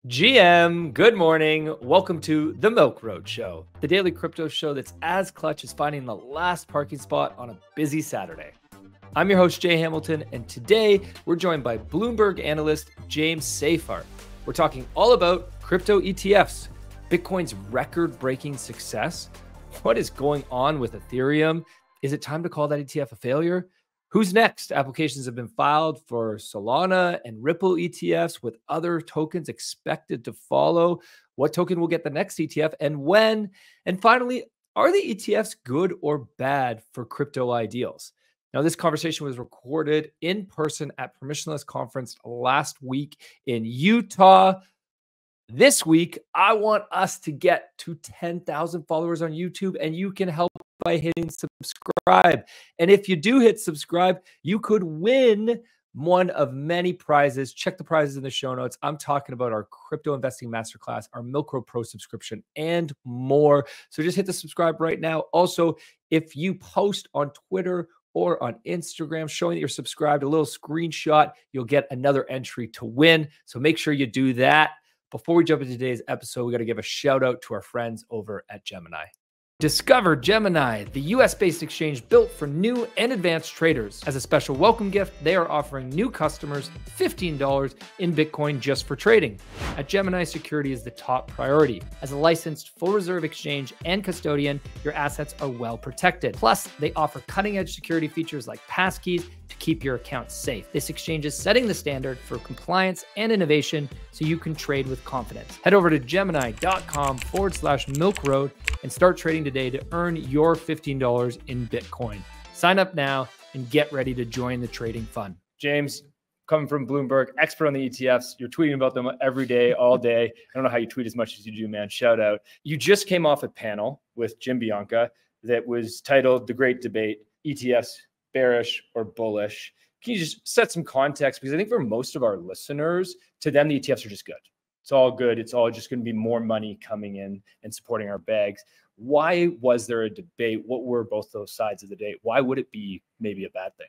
GM, good morning. Welcome to the Milk Road Show, the daily crypto show that's as clutch as finding the last parking spot on a busy Saturday. I'm your host, Jay Hamilton, and today we're joined by Bloomberg Analyst James Seyffart. We're talking all about crypto ETFs, Bitcoin's record-breaking success. What is going on with Ethereum? Is it time to call that ETF a failure? Who's next? Applications have been filed for Solana and Ripple ETFs, with other tokens expected to follow. What token will get the next ETF and when? And finally, are the ETFs good or bad for crypto ideals? Now, this conversation was recorded in person at Permissionless conference last week in Utah. This week, I want us to get to 10,000 followers on YouTube, and you can help by hitting subscribe. And if you do hit subscribe, you could win one of many prizes. Check the prizes in the show notes. I'm talking about our crypto investing masterclass, our Milk Road Pro subscription, and more. So just hit the subscribe right now. Also, if you post on Twitter or on Instagram showing that you're subscribed, a little screenshot, you'll get another entry to win. So make sure you do that. Before we jump into today's episode, we got to give a shout out to our friends over at Gemini. Discover Gemini, the US-based exchange built for new and advanced traders. As a special welcome gift, they are offering new customers $15 in Bitcoin just for trading. At Gemini, security is the top priority. As a licensed full reserve exchange and custodian, your assets are well protected. Plus, they offer cutting-edge security features like passkeys to keep your account safe. This exchange is setting the standard for compliance and innovation so you can trade with confidence. Head over to gemini.com/milkroad and start trading today to earn your $15 in Bitcoin. Sign up now and get ready to join the trading fun. James, coming from Bloomberg, expert on the ETFs. You're tweeting about them every day, all day. I don't know how you tweet as much as you do, man. Shout out. You just came off a panel with Jim Bianca that was titled The Great Debate, ETFs, bearish or bullish. Can you just set some context? Because I think for most of our listeners, to them, the ETFs are just good. It's all good. It's all just going to be more money coming in and supporting our bags. Why was there a debate? What were both those sides of the debate? Why would it be maybe a bad thing?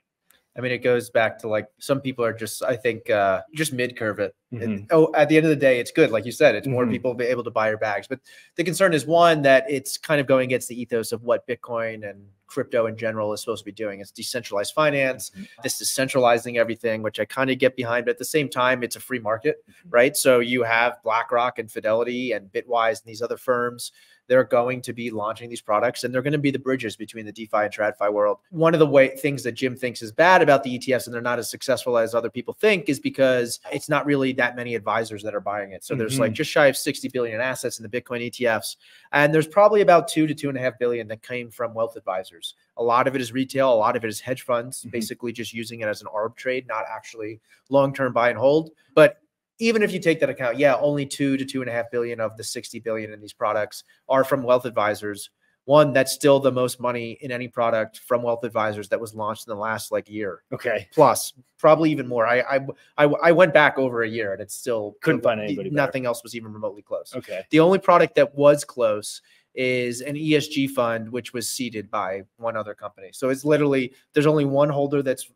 I mean, it goes back to like some people are just, I think, just mid-curve it. Mm-hmm. At the end of the day, it's good. Like you said, it's more people be able to buy your bags. But the concern is, one, that it's kind of going against the ethos of what Bitcoin and crypto in general is supposed to be doing. It's decentralized finance. This is centralizing everything, which I kind of get behind. But at the same time, it's a free market, right? So you have BlackRock and Fidelity and Bitwise and these other firms. They're going to be launching these products, and they're going to be the bridges between the DeFi and TradFi world. One of the things that Jim thinks is bad about the ETFs and they're not as successful as other people think is because it's not really that many advisors that are buying it. So there's like just shy of 60 billion in assets in the Bitcoin ETFs. And there's probably about 2 to 2.5 billion that came from wealth advisors. A lot of it is retail. A lot of it is hedge funds, basically just using it as an arb trade, not actually long-term buy and hold. But even if you take that account, yeah, only 2 to 2.5 billion of the 60 billion in these products are from wealth advisors. One, that's still the most money in any product from wealth advisors that was launched in the last year. Okay. Plus, probably even more. I went back over a year and it's still couldn't find anybody. Nothing else was even remotely close. Okay. The only product that was close is an ESG fund, which was seeded by one other company. So it's literally, there's only one holder that's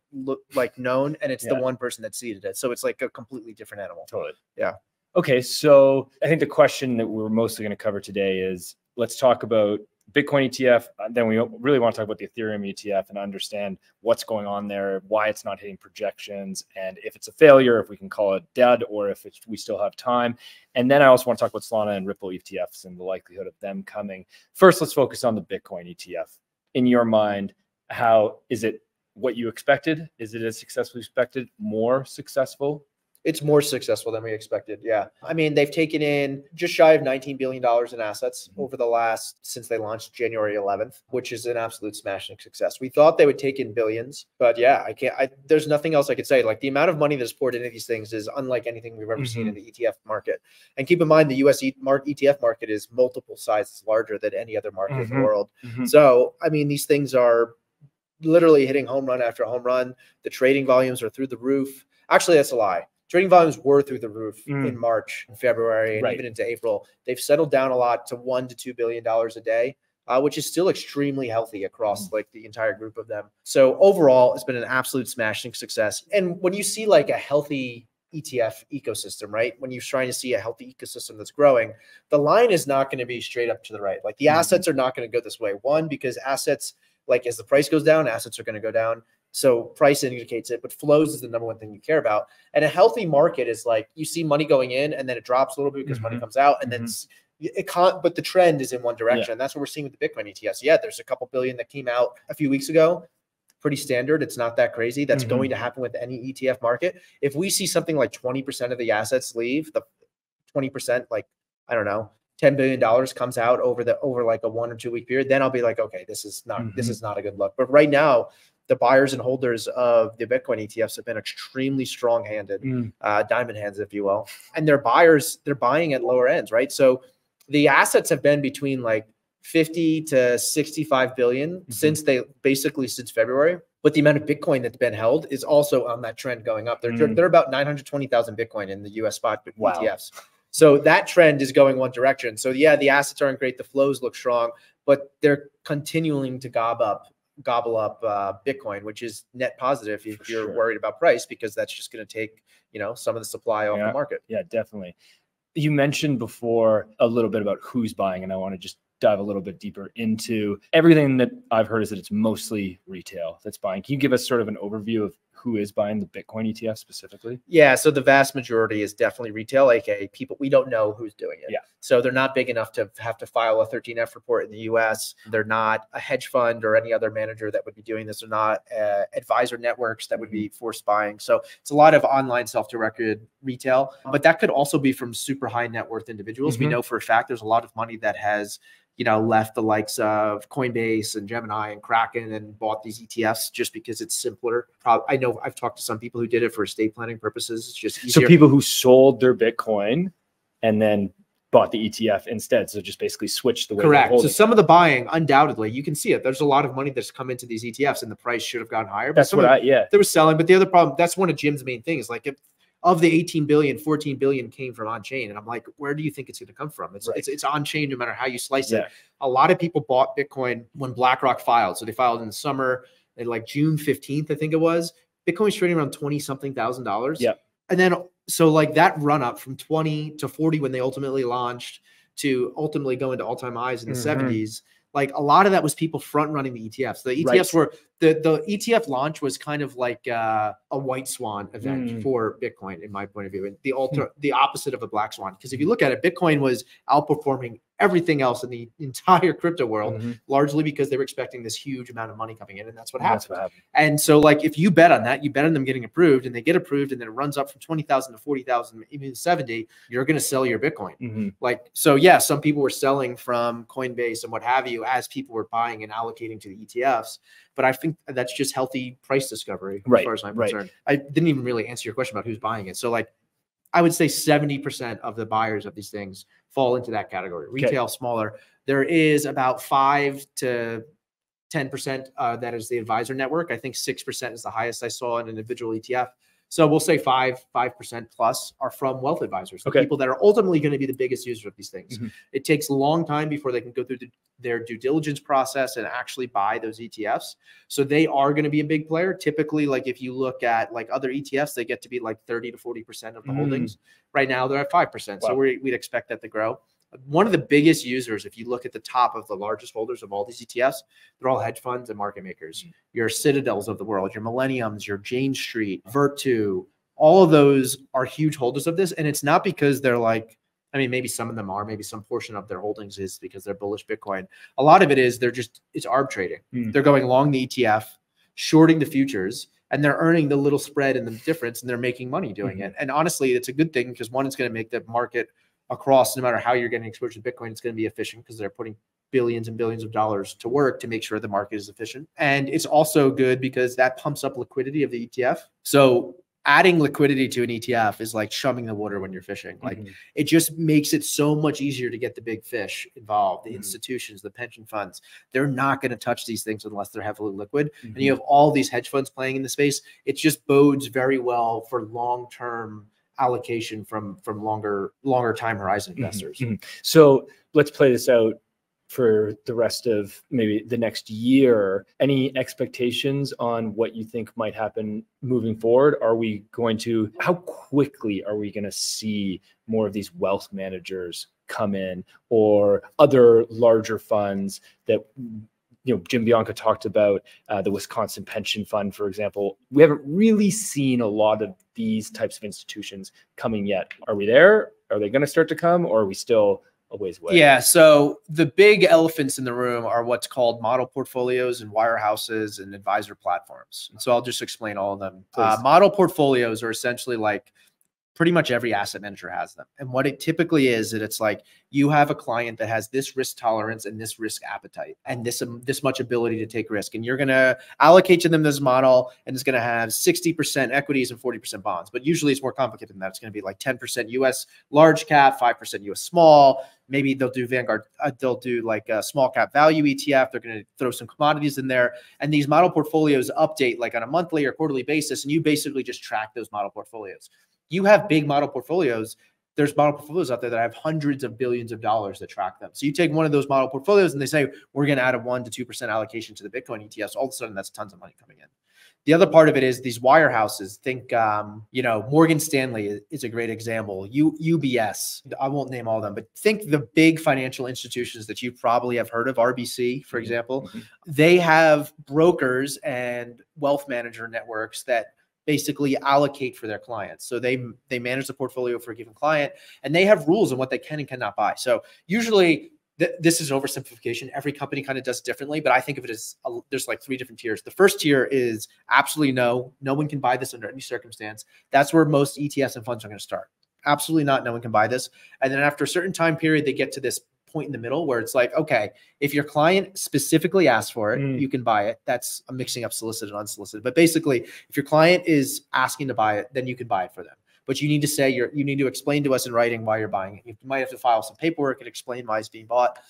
known, and it's the one person that seeded it. So it's like a completely different animal. Totally. Yeah. Okay. So I think the question that we're mostly going to cover today is, let's talk about Bitcoin ETF. Then we really want to talk about the Ethereum ETF and understand what's going on there, why it's not hitting projections, and if it's a failure, if we can call it dead, or if we still have time. And then I also want to talk about Solana and Ripple ETFs and the likelihood of them coming. First, let's focus on the Bitcoin ETF. In your mind, how is it what you expected? Is it as successful as expected? More successful? It's more successful than we expected. Yeah. I mean, they've taken in just shy of $19 billion in assets over the since they launched January 11th, which is an absolute smashing success. We thought they would take in billions, but yeah, there's nothing else I could say. Like, the amount of money that's poured into these things is unlike anything we've ever seen in the ETF market. And keep in mind, the US ETF market is multiple sizes larger than any other market in the world. So, I mean, these things are literally hitting home run after home run. The trading volumes are through the roof. Actually, that's a lie. Trading volumes were through the roof in March, February, and even into April. They've settled down a lot to $1 to $2 billion a day, which is still extremely healthy across like the entire group of them. So overall, it's been an absolute smashing success. And when you see like a healthy ETF ecosystem, right? When you're trying to see a healthy ecosystem that's growing, the line is not going to be straight up to the right. Like the assets are not going to go this way. One, because assets, like as the price goes down, assets are going to go down. So price indicates it, but flows is the number one thing you care about. And a healthy market is like you see money going in and then it drops a little bit because money comes out, and then it can't, but the trend is in one direction. And that's what we're seeing with the Bitcoin ETFs. Yeah, there's a couple billion that came out a few weeks ago. Pretty standard. It's not that crazy. That's going to happen with any ETF market. If we see something like 20% of the assets leave, the 20%, like, I don't know, $10 billion comes out over like a 1 or 2 week period, then I'll be like, okay, this is not a good look. But right now, the buyers and holders of the Bitcoin ETFs have been extremely strong-handed, diamond hands, if you will. And they're buying at lower ends, right? So the assets have been between like 50 to 65 billion since February. But the amount of Bitcoin that's been held is also on that trend going up. They're about 920,000 Bitcoin in the US spot ETFs. So that trend is going one direction. So yeah, the assets aren't great. The flows look strong, but they're continuing to gobble up Bitcoin, which is net positive if you're worried about price, because that's just going to take, some of the supply off the market. Yeah, definitely. You mentioned before a little bit about who's buying, and I want to just dive a little bit deeper into everything that I've heard is that it's mostly retail that's buying. Can you give us sort of an overview of who is buying the Bitcoin ETF specifically? Yeah, so the vast majority is definitely retail, aka people, we don't know who's doing it. Yeah. So they're not big enough to have to file a 13F report in the US. They're not a hedge fund or any other manager that would be doing this. They're not advisor networks that would be forced buying. So it's a lot of online self-directed retail, but that could also be from super high net worth individuals. We know for a fact there's a lot of money that has left the likes of Coinbase and Gemini and Kraken and bought these ETFs just because it's simpler. I know I've talked to some people who did it for estate planning purposes. It's just easier. So people who sold their Bitcoin and then bought the ETF instead. So just basically switched the way. Correct. So some of the buying, undoubtedly, you can see it. There's a lot of money that's come into these ETFs and the price should have gotten higher. But that's what they were selling. But the other problem, that's one of Jim's main things. Like, if of the 18 billion, 14 billion came from on-chain. And I'm like, where do you think it's going to come from? It's on-chain no matter how you slice it. A lot of people bought Bitcoin when BlackRock filed. So they filed in the summer, and like June 15th, I think it was. Bitcoin's trading around $20-something thousand. Yeah. And then, so like that run up from 20 to 40 when they ultimately launched to ultimately go into all-time highs in the 70s, like a lot of that was people front running the ETFs. The ETFs were the ETF launch was kind of like a white swan event for Bitcoin, in my point of view, and the opposite of a black swan. Because if you look at it, Bitcoin was outperforming everything else in the entire crypto world, largely because they were expecting this huge amount of money coming in, and that's what happened. And so, like, if you bet on that, you bet on them getting approved, and they get approved, and then it runs up from 20,000 to 40,000, even 70, you're going to sell your Bitcoin. Like, so yeah, some people were selling from Coinbase and what have you as people were buying and allocating to the ETFs. But I think that's just healthy price discovery as far as I'm concerned. I didn't even really answer your question about who's buying it. So, like, I would say 70% of the buyers of these things fall into that category. Retail, smaller. There is about 5 to 10% that is the advisor network. I think 6% is the highest I saw in an individual ETF. So we'll say 5% plus are from wealth advisors, the people that are ultimately going to be the biggest users of these things. It takes a long time before they can go through their due diligence process and actually buy those ETFs. So they are going to be a big player. Typically, like if you look at like other ETFs, they get to be like 30 to 40% of the holdings. Right now, they're at 5%. So we'd expect that to grow. One of the biggest users, if you look at the top of the largest holders of all these ETFs, they're all hedge funds and market makers. Your Citadels of the world, your Millenniums, your Jane Street, Virtu, all of those are huge holders of this. And it's not because they're like, I mean, maybe some of them are, maybe some portion of their holdings is because they're bullish Bitcoin. A lot of it is it's arb trading. They're going long the ETF, shorting the futures, and they're earning the little spread and the difference, and they're making money doing it. And honestly, it's a good thing because one, it's going to make the market across, no matter how you're getting exposure to Bitcoin, it's going to be efficient because they're putting billions and billions of dollars to work to make sure the market is efficient. And it's also good because that pumps up liquidity of the ETF. So adding liquidity to an ETF is like chumming the water when you're fishing. Like it just makes it so much easier to get the big fish involved. The institutions, the pension funds, they're not going to touch these things unless they're heavily liquid. And you have all these hedge funds playing in the space. It just bodes very well for long-term allocation from longer time horizon investors. So let's play this out for the rest of maybe the next year. Any expectations on what you think might happen moving forward? How quickly are we going to see more of these wealth managers come in, or other larger funds that, Jim Bianca talked about the Wisconsin Pension Fund, for example. We haven't really seen a lot of these types of institutions coming yet. Are we there? Are they going to start to come, or are we still a ways away? Yeah. So the big elephants in the room are what's called model portfolios and wirehouses and advisor platforms. And so I'll just explain all of them. Model portfolios are essentially like pretty much every asset manager has them. And what it typically is that it's like you have a client that has this risk tolerance and this risk appetite and this much ability to take risk. And you're going to allocate to them this model, and it's going to have 60% equities and 40% bonds. But usually it's more complicated than that. It's going to be like 10% US large cap, 5% US small. Maybe they'll do Vanguard. They'll do like a small cap value ETF. They're going to throw some commodities in there. And these model portfolios update like on a monthly or quarterly basis. And you basically just track those model portfolios. You have big model portfolios. There's model portfolios out there that have hundreds of billions of dollars that track them. So you take one of those model portfolios and they say, we're going to add a 1 to 2% allocation to the Bitcoin ETFs. All of a sudden, that's tons of money coming in. The other part of it is these wirehouses. Think, Morgan Stanley is a great example. UBS, I won't name all of them, but think the big financial institutions that you probably have heard of, RBC, for example. They have brokers and wealth manager networks that basically allocate for their clients. So they manage the portfolio for a given client, and they have rules on what they can and cannot buy. So usually this is oversimplification. Every company kind of does it differently, but I think of it as there's like 3 different tiers. The first tier is absolutely no one can buy this under any circumstance. That's where most ETFs and funds are going to start. Absolutely not. No one can buy this. And then after a certain time period, they get to this point in the middle where it's like, okay, if your client specifically asks for it, you can buy it. That's I'm mixing up solicited and unsolicited. But basically, if your client is asking to buy it, then you can buy it for them. But you need to say you need to explain to us in writing why you're buying it. You might have to file some paperwork and explain why it's being bought.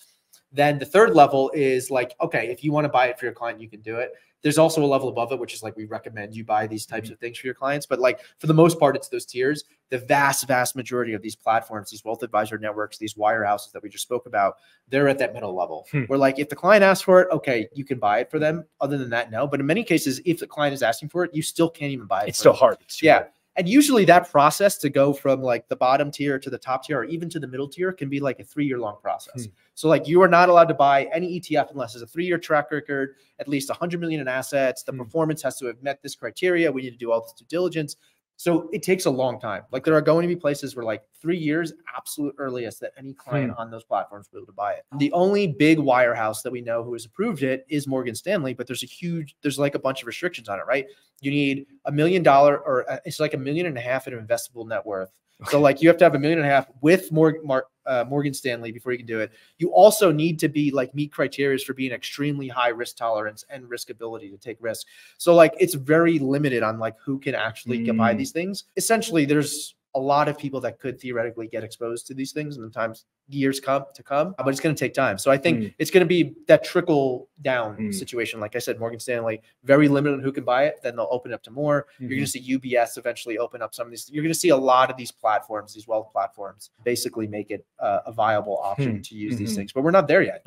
Then the third level is like, okay, if you want to buy it for your client, you can do it. There's also a level above it, which is like, we recommend you buy these types of things for your clients. But like, for the most part, it's those tiers. The vast majority of these platforms, these wealth advisor networks, these wirehouses that we just spoke about, they're at that middle level. Where like, if the client asks for it, okay, you can buy it for them. Other than that, no. But in many cases, if the client is asking for it, you still can't even buy it. It's still hard. Yeah. And usually that process to go from like the bottom tier to the top tier, or even to the middle tier, can be like a 3-year-long process. So like, you are not allowed to buy any ETF unless there's a 3-year track record, at least 100 million in assets. The performance has to have met this criteria. We need to do all this due diligence. So it takes a long time. Like, there are going to be places where like 3 years, absolute earliest that any client on those platforms will be able to buy it. The only big wirehouse that we know who has approved it is Morgan Stanley, but there's like a bunch of restrictions on it, right? You need $1 million, or it's like $1.5 million in investable net worth. So like, you have to have $1.5 million with Morgan Stanley before you can do it. You also need to be like meet criteria for being extremely high risk tolerance and risk ability to take risk. So like, it's very limited on like who can actually buy these things. Essentially, there's a lot of people that could theoretically get exposed to these things in the times years to come, but it's going to take time. So I think it's going to be that trickle down situation. Like I said, Morgan Stanley, very limited on who can buy it. Then they'll open up to more. You're going to see UBS eventually open up some of these. You're going to see a lot of these platforms, these wealth platforms, basically make it a viable option to use these things. But we're not there yet.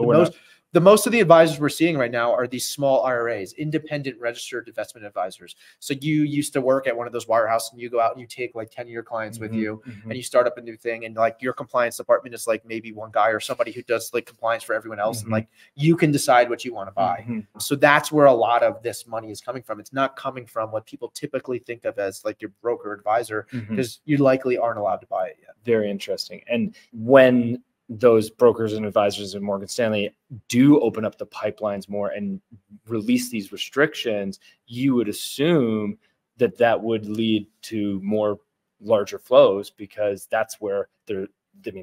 The most of the advisors we're seeing right now are these small IRAs, independent registered investment advisors. So you used to work at one of those wirehouses, and you go out and you take like 10-year clients with you, and you start up a new thing, and like, your compliance department is like maybe one guy or somebody who does like compliance for everyone else, and like, you can decide what you want to buy. So that's where a lot of this money is coming from. It's not coming from what people typically think of as like your broker advisor, because you likely aren't allowed to buy it yet. Very interesting. And when those brokers and advisors at Morgan Stanley do open up the pipelines more and release these restrictions, you would assume that that would lead to more larger flows, because that's where the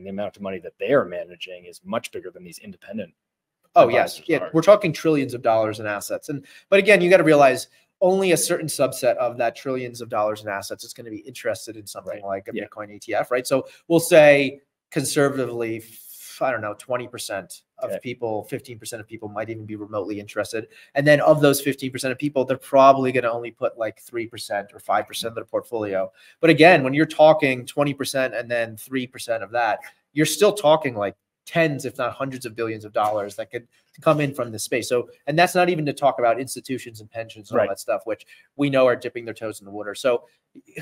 amount of money that they are managing is much bigger than these independent. Oh, yes. Yeah. We're talking trillions of dollars in assets. But again, you got to realize only a certain subset of that trillions of dollars in assets is going to be interested in something like a Bitcoin ETF, right? So we'll say, conservatively, I don't know, 20% of people, 15% of people might even be remotely interested. And then of those 15% of people, they're probably going to only put like 3% or 5% of their portfolio. But again, when you're talking 20% and then 3% of that, you're still talking like tens, if not hundreds of billions of dollars that could come in from this space. So, and that's not even to talk about institutions and pensions and all that stuff, which we know are dipping their toes in the water. So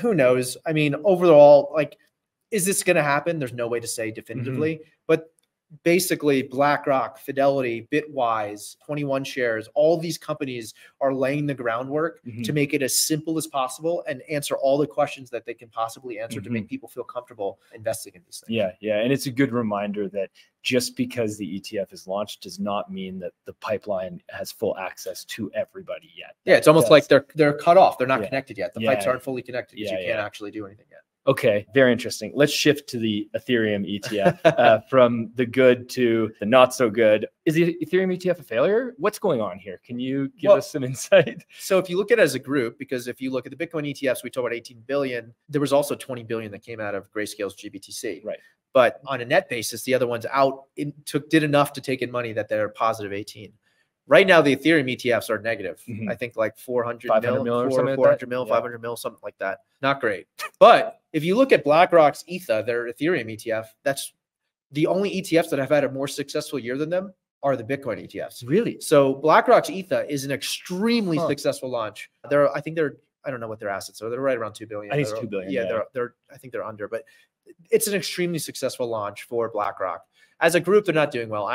who knows? I mean, overall, like, is this going to happen? There's no way to say definitively, but basically BlackRock, Fidelity, Bitwise, 21 Shares, all these companies are laying the groundwork to make it as simple as possible and answer all the questions that they can possibly answer to make people feel comfortable investing in these things. Yeah, yeah. And it's a good reminder that just because the ETF is launched does not mean that the pipeline has full access to everybody yet. Yeah, it's almost like they're cut off. They're not connected yet. The pipes aren't fully connected because you can't actually do anything yet. Okay, very interesting. Let's shift to the Ethereum ETF from the good to the not so good. Is the Ethereum ETF a failure? What's going on here? Can you give us some insight? So if you look at it as a group, because if you look at the Bitcoin ETFs, we talked about 18 billion. There was also 20 billion that came out of Grayscale's GBTC. Right. But on a net basis, the other ones did enough to take in money that they're positive 18. Right now, the Ethereum ETFs are negative. I think like 400 mil or something, 400 mil, 500 mil, something like that. Not great. But if you look at BlackRock's ETHA, their Ethereum ETF, that's the only ETFs that have had a more successful year than them are the Bitcoin ETFs. Really? So BlackRock's ETHA is an extremely successful launch. I think I don't know what their assets are. They're right around 2 billion. I think it's 2 billion. Yeah, I think they're under, but it's an extremely successful launch for BlackRock. As a group, they're not doing well.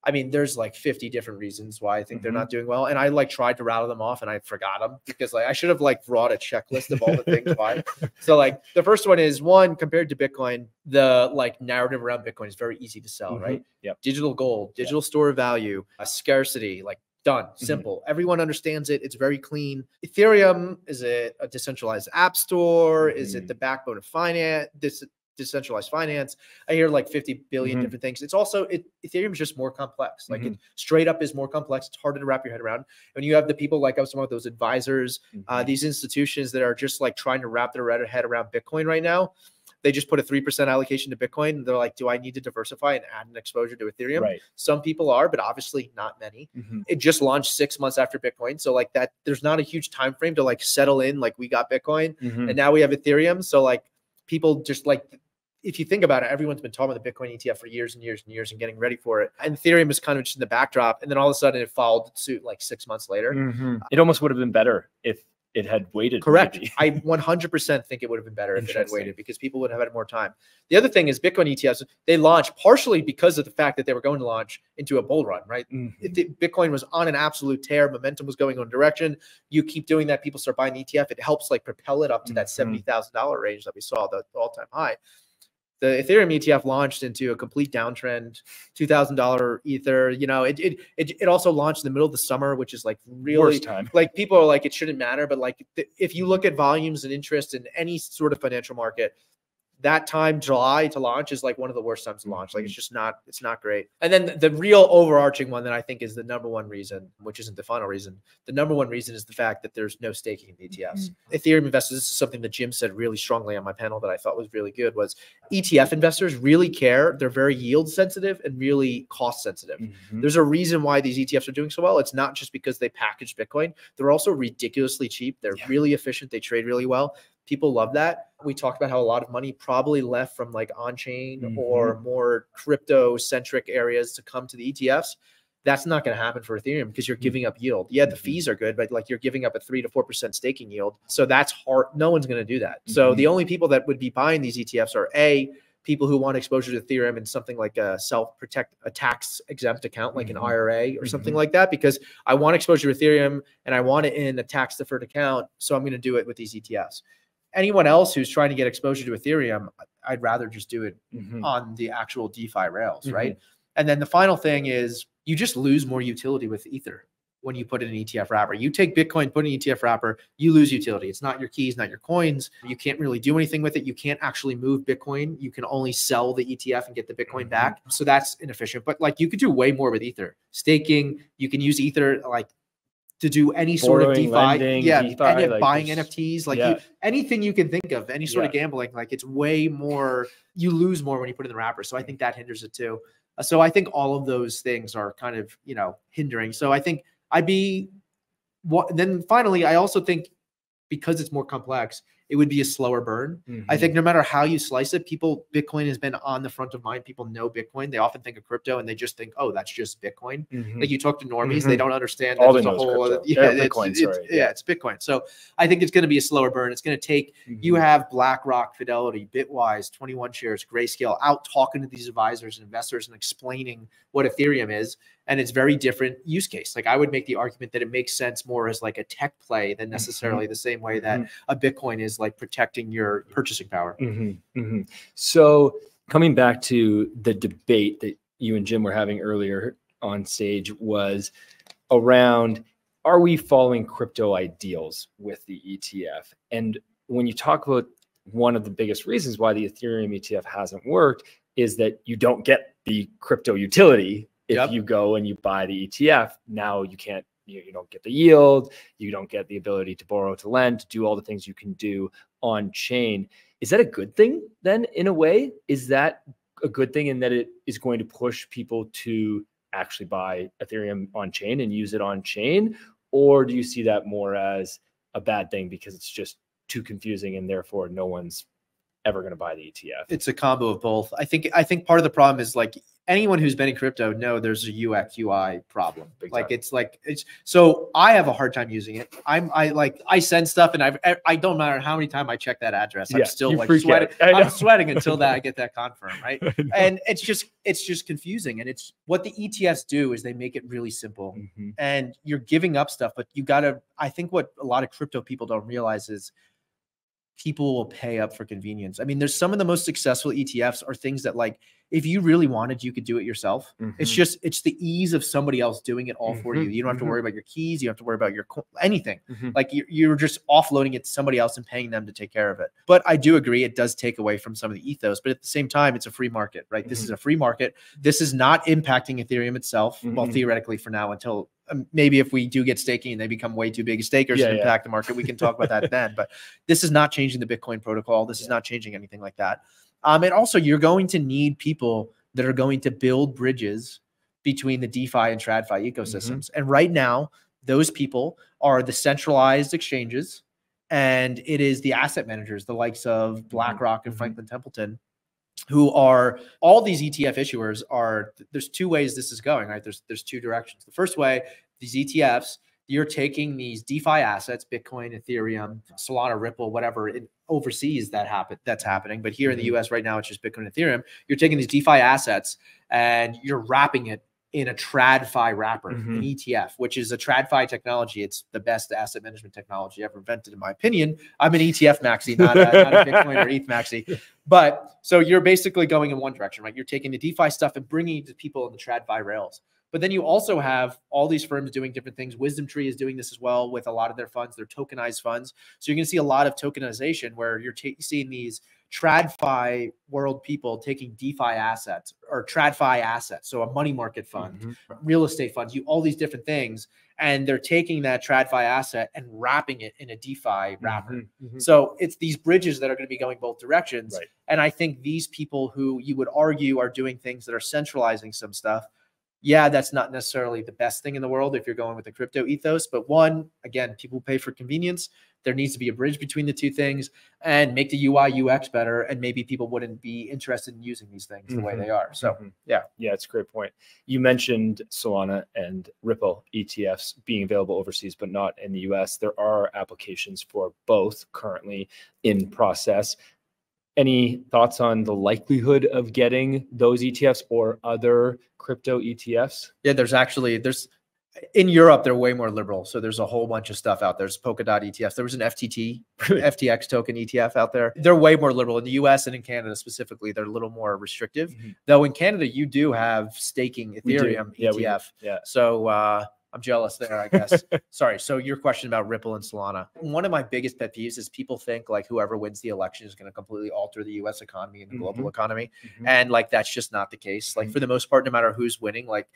I mean, there's like 50 different reasons why I think they're not doing well. And I like tried to rattle them off and I forgot them because like I should have like brought a checklist of all the things why. So like the first one is compared to Bitcoin, the like narrative around Bitcoin is very easy to sell, right? Yep. Digital gold, digital store of value, a scarcity, like done, simple. Everyone understands it. It's very clean. Ethereum, is it a decentralized app store? Is it the backbone of finance? Decentralized finance. I hear like 50 billion different things. It's also Ethereum is just more complex. Like it straight up is more complex. It's harder to wrap your head around. When you have the people like I was talking about, those advisors, these institutions that are just like trying to wrap their head around Bitcoin right now. They just put a 3% allocation to Bitcoin. And they're like, do I need to diversify and add an exposure to Ethereum? Right. Some people are, but obviously not many. It just launched 6 months after Bitcoin. So like that, there's not a huge time frame to like settle in. Like we got Bitcoin and now we have Ethereum. So like people just like, if you think about it, everyone's been talking about the Bitcoin ETF for years and years and years and getting ready for it. And Ethereum is kind of just in the backdrop. And then all of a sudden it followed suit like 6 months later. It almost would have been better if it had waited. Correct. I 100% think it would have been better if it had waited because people would have had more time. The other thing is Bitcoin ETFs, they launched partially because of the fact that they were going to launch into a bull run, right? Bitcoin was on an absolute tear. Momentum was going in a direction. You keep doing that, people start buying the ETF. It helps like propel it up to that $70,000 range that we saw, the all-time high. The Ethereum ETF launched into a complete downtrend, $2,000 Ether. You know, it also launched in the middle of the summer, which is like really worst time. Like people are like, it shouldn't matter. But like, if you look at volumes and interest in any sort of financial market, that time, July to launch, is like one of the worst times to launch. Like it's not great. And then the real overarching one that I think is the number one reason, which isn't the final reason, the number one reason is the fact that there's no staking in the ETFs. Ethereum investors, this is something that Jim said really strongly on my panel that I thought was really good, was ETF investors really care. They're very yield sensitive and really cost sensitive. There's a reason why these ETFs are doing so well. It's not just because they package Bitcoin. They're also ridiculously cheap. They're really efficient. They trade really well. People love that. We talked about how a lot of money probably left from like on-chain or more crypto-centric areas to come to the ETFs. That's not going to happen for Ethereum because you're giving up yield. Yeah, the fees are good, but like you're giving up a 3 to 4% staking yield. So that's hard. No one's going to do that. So the only people that would be buying these ETFs are people who want exposure to Ethereum and something like a a tax exempt account, like an IRA or something like that, because I want exposure to Ethereum and I want it in a tax deferred account. So I'm going to do it with these ETFs. Anyone else who's trying to get exposure to Ethereum, I'd rather just do it on the actual DeFi rails, right? And then the final thing is you just lose more utility with Ether when you put in an ETF wrapper. You take Bitcoin, put in an ETF wrapper, you lose utility. It's not your keys, not your coins. You can't really do anything with it. You can't actually move Bitcoin. You can only sell the ETF and get the Bitcoin back. So that's inefficient. But like you could do way more with Ether. Staking, you can use Ether like to do any sort of DeFi, lending, DeFi, and buying NFTs, like anything you can think of, any sort of gambling, like it's way more, you lose more when you put in the wrapper. So I think that hinders it too. So I think all of those things are kind of, hindering. So I think then finally, I also think because it's more complex, it would be a slower burn. I think no matter how you slice it, Bitcoin has been on the front of mind. People know Bitcoin. They often think of crypto and they just think, oh, that's just Bitcoin. Like you talk to normies, they don't understand that there's a whole other, it's Bitcoin. So I think it's going to be a slower burn. It's going to take, you have BlackRock, Fidelity, Bitwise, 21 Shares, Grayscale out talking to these advisors and investors and explaining what Ethereum is. And it's very different use case. Like I would make the argument that it makes sense more as like a tech play than necessarily the same way that a Bitcoin is like protecting your purchasing power. So coming back to the debate that you and Jim were having earlier on stage was around, are we following crypto ideals with the ETF? And when you talk about one of the biggest reasons why the Ethereum ETF hasn't worked is that you don't get the crypto utility. If you go and you buy the ETF, now you can't, you don't get the yield, you don't get the ability to borrow, to lend, to do all the things you can do on chain. Is that a good thing then in a way? Is that a good thing in that it is going to push people to actually buy Ethereum on chain and use it on chain? Or do you see that more as a bad thing because it's just too confusing and therefore no one's ever going to buy the ETF? It's a combo of both. I think part of the problem is like anyone who's been in crypto know there's a UX UI problem. So I have a hard time using it. I send stuff and I don't matter how many times I check that address. I'm still like sweating. I'm sweating until I get that confirmed, right? And it's just confusing. And it's what the ETFs do is they make it really simple. And you're giving up stuff, but I think what a lot of crypto people don't realize is people will pay up for convenience. I mean, there's some of the most successful ETFs are things that like, if you really wanted, you could do it yourself. It's the ease of somebody else doing it all for you. You don't have to worry about your keys. You don't have to worry about your anything. Like you're just offloading it to somebody else and paying them to take care of it. But I do agree it does take away from some of the ethos, but at the same time, it's a free market, right? This is a free market. This is not impacting Ethereum itself. Well, theoretically for now, until maybe if we do get staking and they become way too big stakers and impact the market, we can talk about that then. But this is not changing the Bitcoin protocol. This is not changing anything like that. And also, you're going to need people that are going to build bridges between the DeFi and TradFi ecosystems. And right now, those people are the centralized exchanges, and it is the asset managers, the likes of BlackRock and Franklin Templeton, who are all these ETF issuers are. There's two ways this is going, right? There's two directions. The first way, these ETFs, you're taking these DeFi assets, Bitcoin, Ethereum, Solana, Ripple, whatever, overseas that's happening. But here in the US right now, it's just Bitcoin and Ethereum. You're taking these DeFi assets and you're wrapping it in a TradFi wrapper, an ETF, which is a TradFi technology. It's the best asset management technology ever invented, in my opinion. I'm an ETF maxi, not a Bitcoin or ETH maxi. But so you're basically going in one direction, right? You're taking the DeFi stuff and bringing it to people in the TradFi rails. But then you also have all these firms doing different things. WisdomTree is doing this as well with a lot of their funds. They're tokenized funds. So you're going to see a lot of tokenization where you're seeing these TradFi world people taking DeFi assets or TradFi assets. So a money market fund, real estate funds, all these different things. And they're taking that TradFi asset and wrapping it in a DeFi wrapper. So it's these bridges that are going to be going both directions. Right. And I think these people who you would argue are doing things that are centralizing some stuff, yeah, that's not necessarily the best thing in the world if you're going with the crypto ethos. But one, again, people pay for convenience. There needs to be a bridge between the two things and make the UI UX better. And maybe people wouldn't be interested in using these things the way they are. So yeah, it's a great point. You mentioned Solana and Ripple ETFs being available overseas, but not in the US. There are applications for both currently in process. Any thoughts on the likelihood of getting those ETFs or other crypto ETFs? Yeah, there's in Europe, they're way more liberal. So there's a whole bunch of stuff out there. There's Polkadot ETFs. There was an FTX token ETF out there. They're way more liberal. In the US and in Canada specifically, they're a little more restrictive. Though in Canada, you do have staking Ethereum ETF. So I'm jealous there, I guess. Sorry. So your question about Ripple and Solana. One of my biggest pet peeves is people think like whoever wins the election is going to completely alter the US economy and the global economy. And like, that's just not the case. Like for the most part, no matter who's winning, like,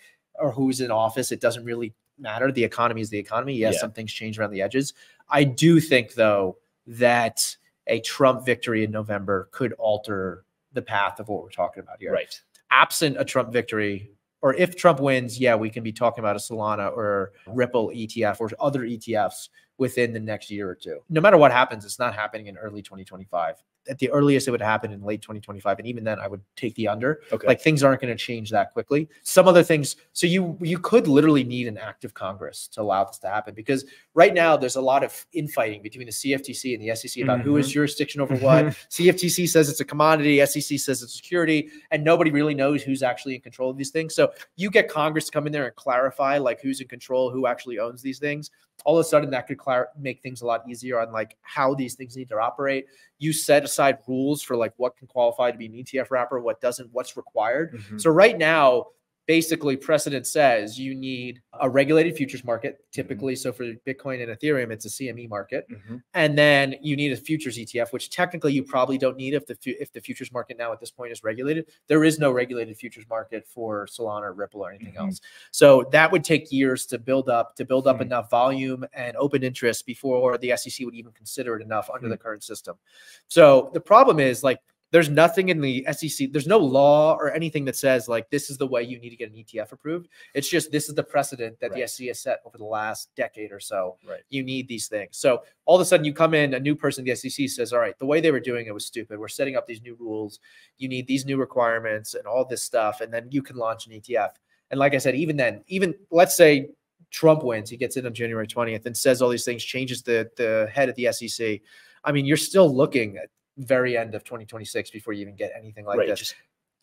or who's in office, it doesn't really matter. The economy is the economy. Yes, some things change around the edges. I do think though, that a Trump victory in November could alter the path of what we're talking about here. Right. Absent a Trump victory, or if Trump wins, yeah, we can be talking about a Solana or Ripple ETF or other ETFs within the next year or two. No matter what happens, it's not happening in early 2025. At the earliest, it would happen in late 2025. And even then, I would take the under. Okay. Like, things aren't going to change that quickly. Some other things. So you could literally need an active Congress to allow this to happen, because right now there's a lot of infighting between the CFTC and the SEC about who has jurisdiction over what. CFTC says it's a commodity. SEC says it's security. And nobody really knows who's actually in control of these things. So you get Congress to come in there and clarify like who's in control, who actually owns these things. All of a sudden that could make things a lot easier on like how these things need to operate. You set aside rules for like what can qualify to be an ETF wrapper, what doesn't, what's required. So right now, basically precedent says you need a regulated futures market, typically. So for Bitcoin and Ethereum, it's a CME market. And then you need a futures ETF, which technically you probably don't need if the futures market now at this point is regulated. There is no regulated futures market for Solana, Ripple, or anything else. So that would take years to build up enough volume and open interest before the SEC would even consider it enough under the current system. So the problem is, like, there's nothing in the SEC. There's no law or anything that says like this is the way you need to get an ETF approved. It's just this is the precedent that the SEC has set over the last decade or so. You need these things. So all of a sudden you come in, a new person at the SEC says, all right, the way they were doing it was stupid. We're setting up these new rules. You need these new requirements and all this stuff. And then you can launch an ETF. And like I said, even then, even let's say Trump wins, he gets in on January 20th and says all these things, changes the head of the SEC. I mean, you're still looking at very end of 2026 before you even get anything like this.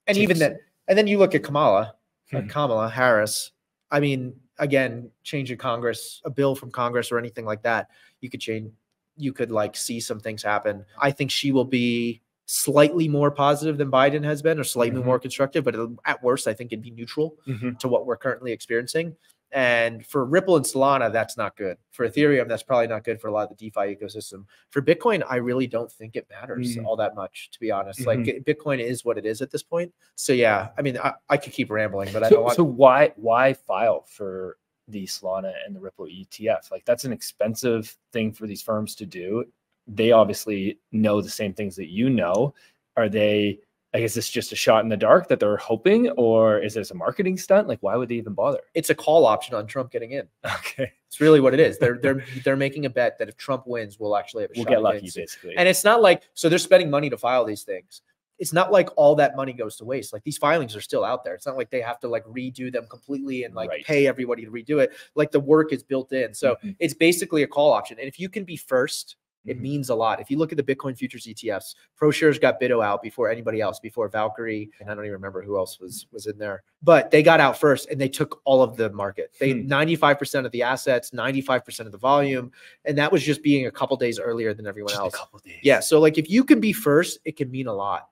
And even then, and then you look at Kamala Harris. I mean, again, change in Congress, a bill from Congress or anything like that, you could like see some things happen. I think she will be slightly more positive than Biden has been, or slightly more constructive, but at worst, I think it'd be neutral to what we're currently experiencing. And for Ripple and Solana, that's not good. For Ethereum, that's probably not good for a lot of the DeFi ecosystem. For Bitcoin, I really don't think it matters all that much, to be honest. Like, Bitcoin is what it is at this point. So yeah, I mean, I could keep rambling, but I don't want. So why file for the Solana and the Ripple ETF? Like, that's an expensive thing for these firms to do. They obviously know the same things that you know. Are they? Like, is this just a shot in the dark that they're hoping, or is this a marketing stunt? Like, why would they even bother? It's a call option on Trump getting in. Okay, it's really what it is. They're making a bet that if Trump wins, we'll actually have a shot. We'll get lucky, basically. And it's not like, so they're spending money to file these things. It's not like all that money goes to waste. Like, these filings are still out there. It's not like they have to like redo them completely and like pay everybody to redo it. Like, the work is built in. So it's basically a call option. And if you can be first, it means a lot. If you look at the Bitcoin futures ETFs, ProShares got BITO out before anybody else, before Valkyrie, and I don't even remember who else was in there. But they got out first, and they took all of the market. They 95% of the assets, 95% of the volume, and that was just being a couple days earlier than everyone else. A couple days. Yeah. So like, if you can be first, it can mean a lot.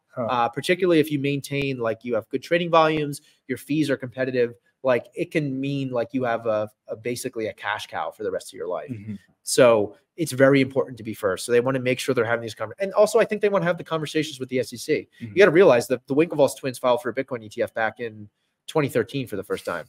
Particularly if you maintain, like, you have good trading volumes, your fees are competitive. Like, it can mean like you have basically a cash cow for the rest of your life. So it's very important to be first. So they want to make sure they're having these conversations. And also, I think they want to have the conversations with the SEC. You got to realize that the Winklevoss twins filed for a Bitcoin ETF back in 2013 for the first time.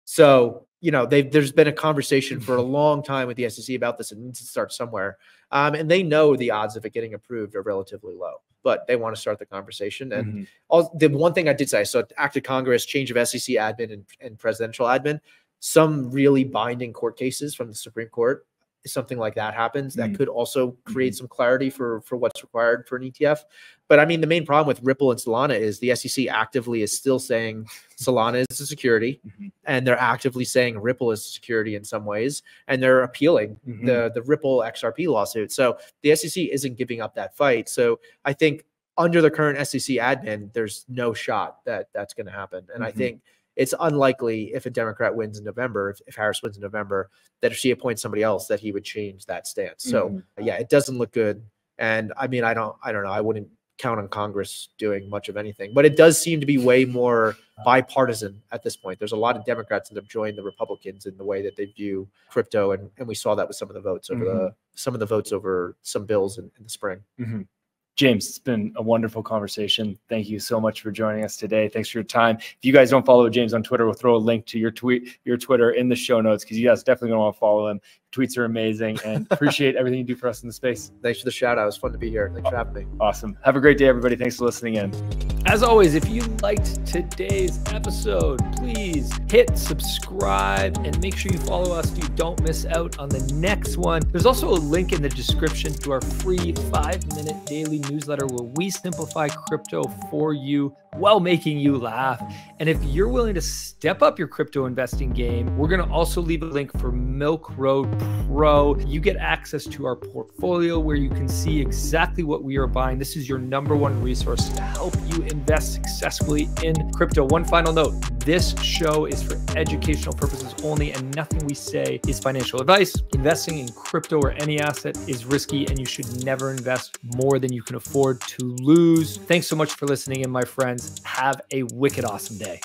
So, you know, there's been a conversation for a long time with the SEC about this. It needs to start somewhere. And they know the odds of it getting approved are relatively low, but they want to start the conversation. And the one thing I did say, so act of Congress, change of SEC admin and presidential admin, some really binding court cases from the Supreme Court. Something like that happens, that could also create some clarity for what's required for an ETF. But I mean, the main problem with Ripple and Solana is the SEC actively is still saying Solana is a security, and they're actively saying Ripple is a security in some ways, and they're appealing the Ripple XRP lawsuit. So the SEC isn't giving up that fight. So I think under the current SEC admin, there's no shot that that's going to happen. And I think it's unlikely, if a Democrat wins in November, if Harris wins in November, that if she appoints somebody else, that he would change that stance. So yeah, it doesn't look good. And I mean, I don't know. I wouldn't count on Congress doing much of anything, but it does seem to be way more bipartisan at this point. There's a lot of Democrats that have joined the Republicans in the way that they view crypto. And we saw that with some of the votes over some bills in the spring. James, it's been a wonderful conversation. Thank you so much for joining us today. Thanks for your time. If you guys don't follow James on Twitter, we'll throw a link to your Twitter in the show notes, because you guys definitely gonna want to follow him. Tweets are amazing, and appreciate everything you do for us in the space. Thanks for the shout out. It was fun to be here. Thanks for having me. Awesome. Have a great day, everybody. Thanks for listening in. As always, if you liked today's episode, please hit subscribe and make sure you follow us so you don't miss out on the next one. There's also a link in the description to our free 5-minute daily newsletter where we simplify crypto for you while making you laugh. And if you're willing to step up your crypto investing game, we're going to also leave a link for Milk Road Pro. You get access to our portfolio where you can see exactly what we are buying. This is your #1 resource to help you invest successfully in crypto. One final note, this show is for educational purposes only, and nothing we say is financial advice. Investing in crypto or any asset is risky, and you should never invest more than you can afford to lose. Thanks so much for listening in, my friends. Have a wicked awesome day.